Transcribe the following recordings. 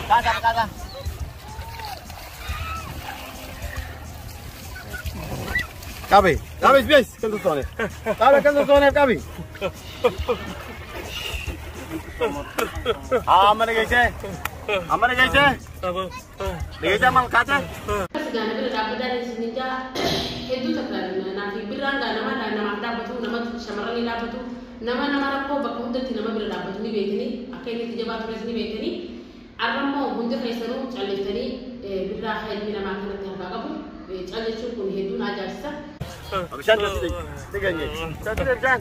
Kata. Kabi, space, kan tu soalnya. Kabi. Amane gaise. Gaise mal kata. Segala benda dapat dari sini je. Itu takkan nanti berang nama dapat tu nama samaran ni dapat tu nama rakko bakun tu nama benda dapat ni begini. Akhirnya tiga batu ni begini. Aram mau bunyi kaisaru caleg tadi berang hari ni nama akan terangkan kamu. Caleg cukun itu najar sah. Abishan tu tiga ni. Satu jan.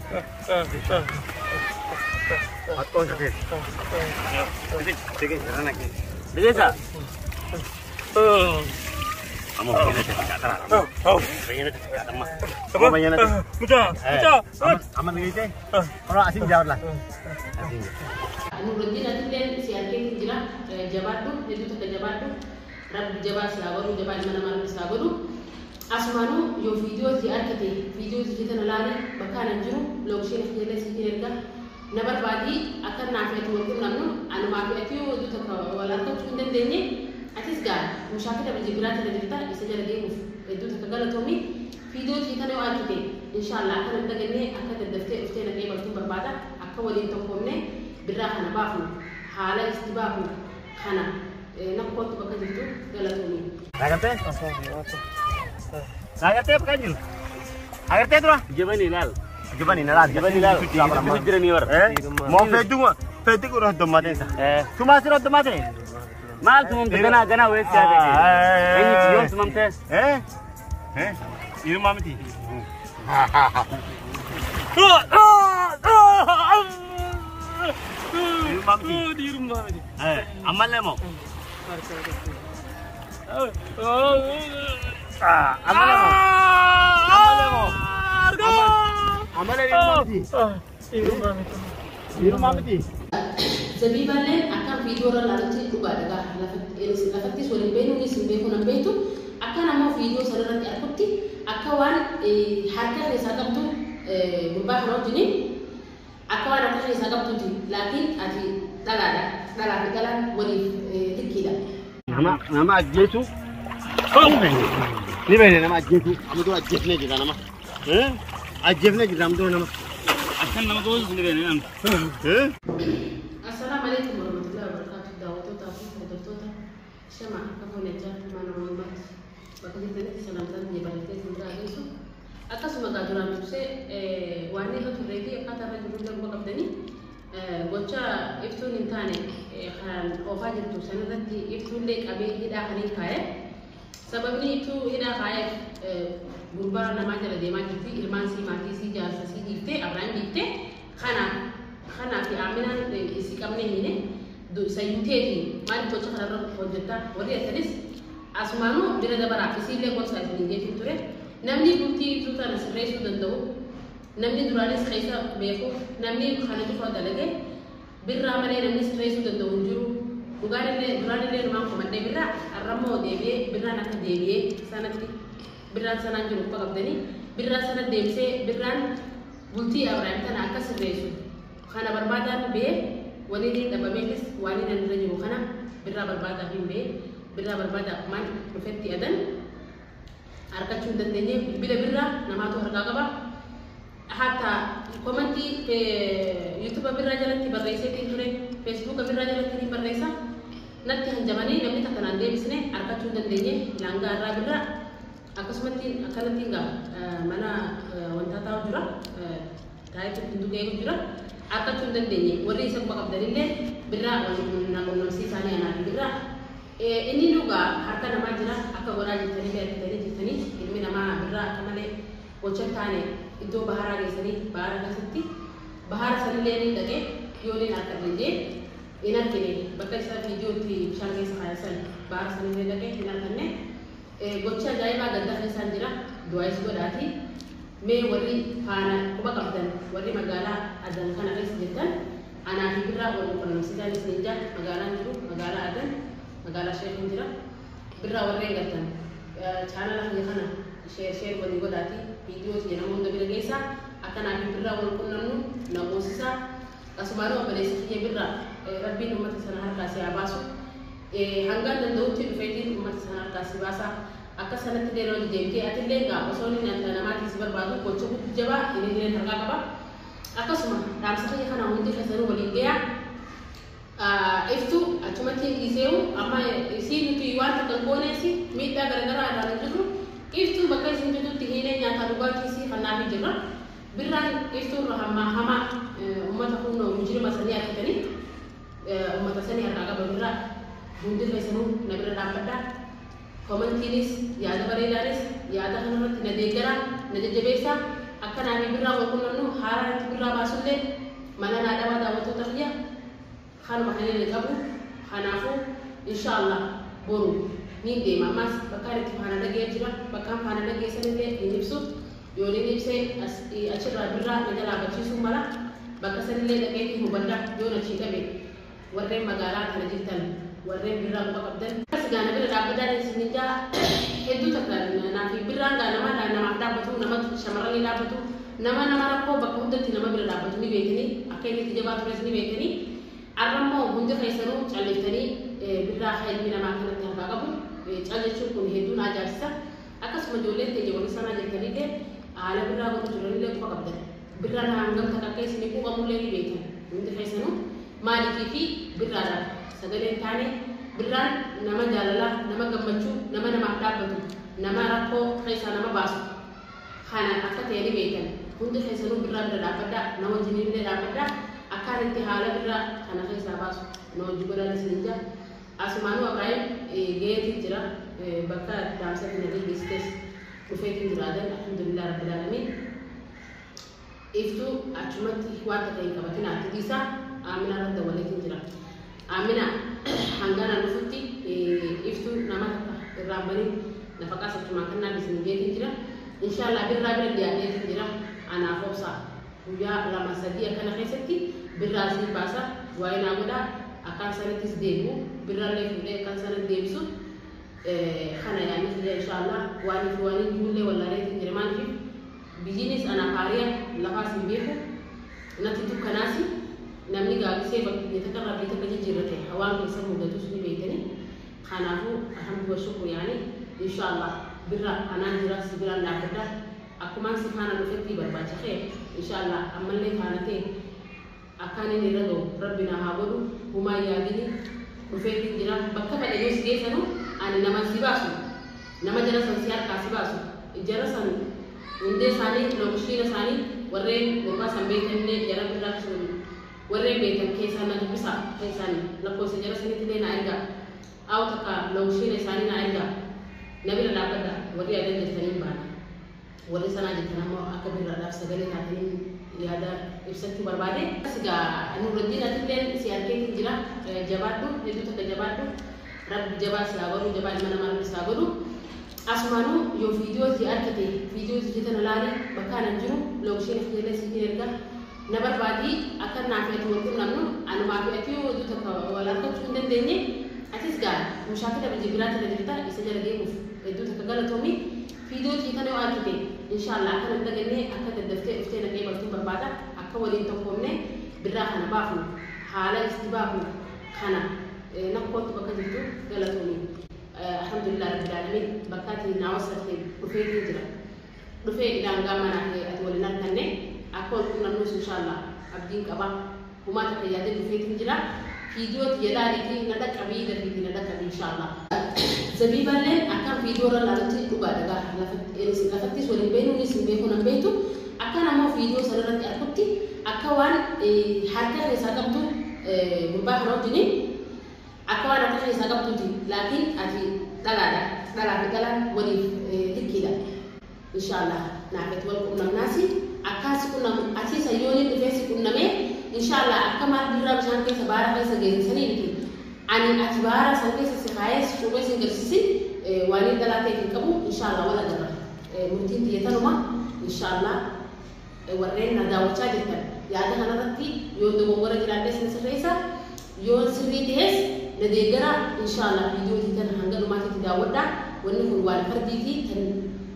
Atau sakit. Tiga jalan lagi. Bisa? Kamu pengen cakap terang. Pengen cakap terang. Kamu pengen nanti. Muda. Aman gitu. Kalau asing jawab lah. Asing. Nurutin nanti dan siarkan jelas jabat tu, itu tak jabat tu. Rab jabat selabaru, jabat mana selabaru. Asmanu yo video siar video kita nalari bakalan juru lokshin khiyala sikirga nabar badi akan nafiyatu wakum namnu anu mafiyatu itu tak wala tak cundan denye atis ga musyakil berjibrat dari kita bisa jadi itu tak galatomi video kita ne wakite insyaallah akan ndagane akan dafte ustena ke baltu barbada akan wali tokomne birahana bafu hala istibahu khana nakot bakajitu galatomi Agarte? Agarte apa kan? Agarte tu lah. Jebani nal. Sudah ni orang. Mau fetu kurang domaten sah. Cuma sih domaten. Mal tu gana wes ada. Ini cium semam teh. Ini mami ti. Ini mami ti. Di rumah ni. Amal le mau. Amal di rumah mati. Sebenarnya akan video orang nanti juga ada lafati soalnya benu ni simbe pun ambil itu akan nama video saudara nanti aku ti akawan harga ni sagam tu berubah orang jenis akawan harga ni sagam tu ti lagi ati dalam boleh dikira. Nama Jesu. Ni benda nama Jesu. Kamu tu Jesu ni juga nama. Jesu ni juga nama tu nama. Akan nama tu sendiri ni kan. Assalamualaikum warahmatullahi wabarakatuh. Dawatu taufiq wa sama kamu nejar mana Muhammad. Bakal kita salam dan nyebarkan sendiri itu. Atas semoga juran tu wani tu ready kata rajul yang bakal tani. Bocah itu nintane kan ofajir tu sana nanti itu lek abe hidah hanin kaya. Sebab ni itu hidah kaya gurbar nama jala dema gitu ilman si mati si jasa si gitu abran gitu khana fi aminan isi kamne hine do sayuteti man to chakara projecta wali atalis asmanu bira da bara isi le ko sa ni je fiture namni gutti tuta na sresu dando namni durani sreisa beko namni khana ju fa dalage birra mane namni sresu dando unjuru durani le ma ko mande birra aramo debe birra na debe sanati birra sanan juru pa kabdani birra sanan debse birran gutti abran tan akas sresu khana barbada be wali ni da babelis wali nan rajulu khana birra barbada be birra barbada man profeti adan arka chundan denye bila birra nama to harga gaba hatta komenti pe youtube birra jalati barraise tinture facebook birra jalati barraisa natti hanjamani namni takana de bisne arka chundan denye langa ra birra akasmati akanati ga mana wanta taw jura taytu pinduge jura akan tundan denye wali isang bakap dari le birra namun si sani anak birra ini juga harta nama jira aka gora jitani ilmi nama birra kamale bocah tane itu bahara gesani bahara kasati bahara sani le ni dage yoni nak terje inan kini bakai sa video ti shange sa san bahara sani le dage inan kanne bocah jai ma ganda kesan jira doa isgo dati me wali fana kuba kapten wali magala adan kana res jetan ana hibra wali kono sidan sinja magala itu magala adan magala sheikh jira birra wali gatan channel lah kana share wali godati videos jena mon do birgesa akana hibra wali kono na mosisa kasumaro bale siye birra rabbi ummat sana har kasi abasu hanggan danda'utti dhufeetiin uummata sana harkaa si baasa akka sanatti deeloo deemtee atillee gaafa osoo inni namaatii si barbaadu gocha guddaa jabaa inni harkaa qaba akkasuma dhaamsa kiyya kana hundi keessanuu waliin gayaa iftu achumatti dhiiseewu amma isiin nuti waan takka gooneesi miidhaa garagaraa irraan jirru iftu bakka isin jirtutti hiilee nyaataa dhugaatii isii kannaafi jirra birraan iftu irra hamaa uummata kun mujirima sanii argatanii uummata sanii harkaa qaba birraa hundi keessanuu na bira dhaabbadhaa komantiinis yaada bareedaanis yaada kanarratti na deeggaraa na jajjabeessaa akka naanii birraa wal qunnamnu haaraa itti birraa baasullee mana naa dhabaa daawwattoota kiyya kanuma kanneen qabu kanaafuu inshallah boru ni deema ammas bakka itti faana dhagee jira bakka faana dhagee sanillee hin ibsu yoo ni ibsee achirraa birraa na jalaa bachiisuu mala bakka sanillee dhaqeetii hubadhaa yoo na chii dhabe warreen magaalaa kana jirtan warreen birraa quba qabdan gaana bira dhaabbataan isinijaa hedduu takka naafi birraan namaaf dhaabbatu nama shamarranii dhaabbatu nama rakkoo bakka hundatti nama bira dhaabbatu ni beekanii akka inni itti jabaa tures ni beekanii arrammoo hundi keessanuu calleeftanii birraa ilmi namaa kanatti harkaa qabu callechuun kun hedduun ajaa'ibsa akkasuma ijoolleen keenya wali sanaa jirtanillee haala birraa godhu jiranillee quba qabdan birraan hangam takka akka isinii quuqamullee ni beekan hundi keessanuu maalikii fi birraadhaan sagaleen taane birraan nama jaalalaa nama gammachuu nama namaaf dhaabbatu nama rakkoo keessaa nama baasu kana akka ta'e ni beekan hundi keessanuu birraa bira dhaabbadhaa nama wajjinillee dhaabbadhaa akkaan itti haala birraa kana keessaa baasu na wajji godhan isinija asumaanuu Abrahaam geetii jira bakka daamsatti na geggeessites dhufeetiin jiraatan alhamdulillah rabbil aalamiin iftuu achumatti waan takka hin qabatin atiitiisaa Amina irratti waliin jira Amina hangana dhufutti iftuu nama takka irraan banii nafaqaa sachumaa kannaa bisin geetii jira inshallah birraa bira dhiyaatee jira anaaf obsaa guyyaa lama sadii akkana keessatti birraa isin baasa waa'ee naa godhaa akkaan sanattis deebi'u birraallee fuudhee akkaan sanatti deebisu kana yaa'anii inshallah waan ijoollee wallaalee jira maaliif bizinis anaaf haariyaa lafaas hin beeku natti dukkanaasi namni gaabisee bakka takkarraa fi takka jijjiirrate hawaan keessa mudatus ni beekanii kanaafuu alhamdulillah shukru yaa'anii inshallah birra anaan jira si biraan dhaabbadhaa akkumaan si faana dhufetti barbaacha kee inshallah ammallee faana ta'e akkaan inni irra ga'u rabbina haa godhu humaa yaadini dhufeetiin jira bakka fedhe yoo si geessanu ani nama si baasu nama jara san si harkaa si baasu jara san hundee isaanii lookishiina isaanii warreen gurbaa san beekanillee jara birraa sun warreen beekan keessaa na dubbisa keessaan lakkoofsa jara sanittillee na ergaa aw takka lookishiina isaanii na ergaa na bira dhaabbadha warri yaadan jettaniin baana warri sanaa jettan ammoo akka birraadhaaf sagalee taataniin yaada ibsatti barbaade asigaa nurraddiin atilleen si argeetiin jira jabaadhu hedduu takka jabaadhu rabbi jabaa si haa godhu jabaa ilma namaa rabbi si haa godhu asumaanuu yoo viidiyootii argite viidiyootii jetana laale bakka anan jiru lookishiina fidelee siitiin erga na barbaadii akka naaf ati wal qunnamnu anumaa fi ati yoo hedduu takka wal argachuu hin dandeenye atis gaa mushaakila biyya biraatti jirta isa jala deemuuf hedduu takka galatoomi viidiyootii kana yoo argite inshallah akka nan dagannee akka daddaftee dhuftee naqee bartuu barbaada akka waliin tokkoomne birraa kana baafnu haala itti baafnu kana nakkootti bakka jirtu galatoomi alhamdulillah rabbil aalamiin bakkaatti naawasatti dhufeetiin jira dhufee daangaa manaa ati waliin arganne akka wal qunnamnus inshallah abdiin qaba humaa takka yaadee dhufeetiin jira viidiyootti jedhaaniitii na dhaqqabii gadiitii na dhaqqabii inshallah zabiiballeen akkaan viidiyoorra laalatti dhugaa dhagaa lafattis waliin beekuunis hin beekuu nan beektu akka namoo viidiyoo sanarratti arkutti akka waan harka keessaa qabdu gurbaa kana wajjiniin akka waan harka keessaa qabduuti laakiin ati dhalaadha dhalaa fi dhalaan waliif likkiidha inshallah naafetti wal qunnamnaasi akkaasi qunnamu ati sayyooniin dhufeesi qunnamee inshallah akka maal birraa bishaan keessa baara keessa geessisanii miti ani ati baara san keessa si kaayee si cuubee si garsiisi waan dhalaa ta'e hin qabu inshallah wala dhala murtiin xiyyeetanuma inshallah warreen na daawwachaa jirtan yaada kanarratti yoo dogoggora jiraadhee sin sirreessa yoo sirrii ta'es na deeggara inshallah viidiyootii tan hanga dhumaatitti daawwadhaa wanni kun waan fardiitii tan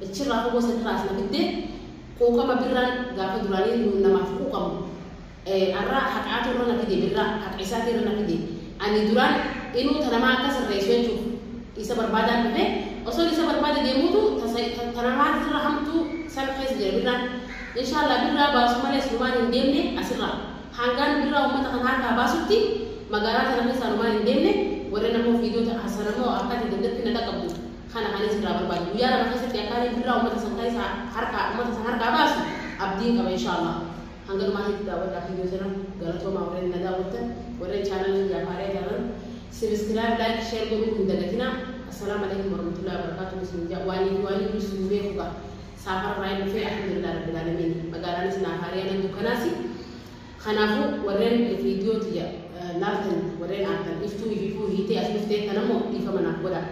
achirraa fogoo sanirraas na fiddee quuqama birraan gaafa duraanii namaaf quuqamu arraa haqaatu irra na fide birraa haqa isaatii irra na fide ani duraan inuu tanamaa akka sirreessuu jechuudha. Isa barbaadaan dhufee osoo isa barbaade deemuutu tanamaatti irra hamtuu sana keessa jira birraan. Inshallah birraa baasu malee sumaan hin deemne asirraa. Hangaan birraa uummata kan harkaa baasutti magaalaa kana keessa sumaan hin deemne warra namoo viidiyoo hasanamoo akkatti dandatti na dhaqabdu. Kana kanis irraa barbaadu. Guyyaa lama keessatti akkaan birraa uummata san keessa harkaa baasu abdiin qaba inshallah. Hanga dhumaatti daawwadhaa viidiyoo sana galatoomaa warreen na daawwattan warreen chaanalii Jaafaaree jaalan subscribe like share godhuu hin dagatinaa. Assalamu alaikum warahmatullahi wabarakatuh. Bismillah wali muslimu beekuga safar raay dhufee alhamdulillah rabbil alamin magaalaanis Jaafaaree nan dukanaasi khanaafu warreen viidiyoo tiya laaftan warreen arkan iftuu ifuu hiitee as dhuftee kanamoo dhiifama naaf godhaa.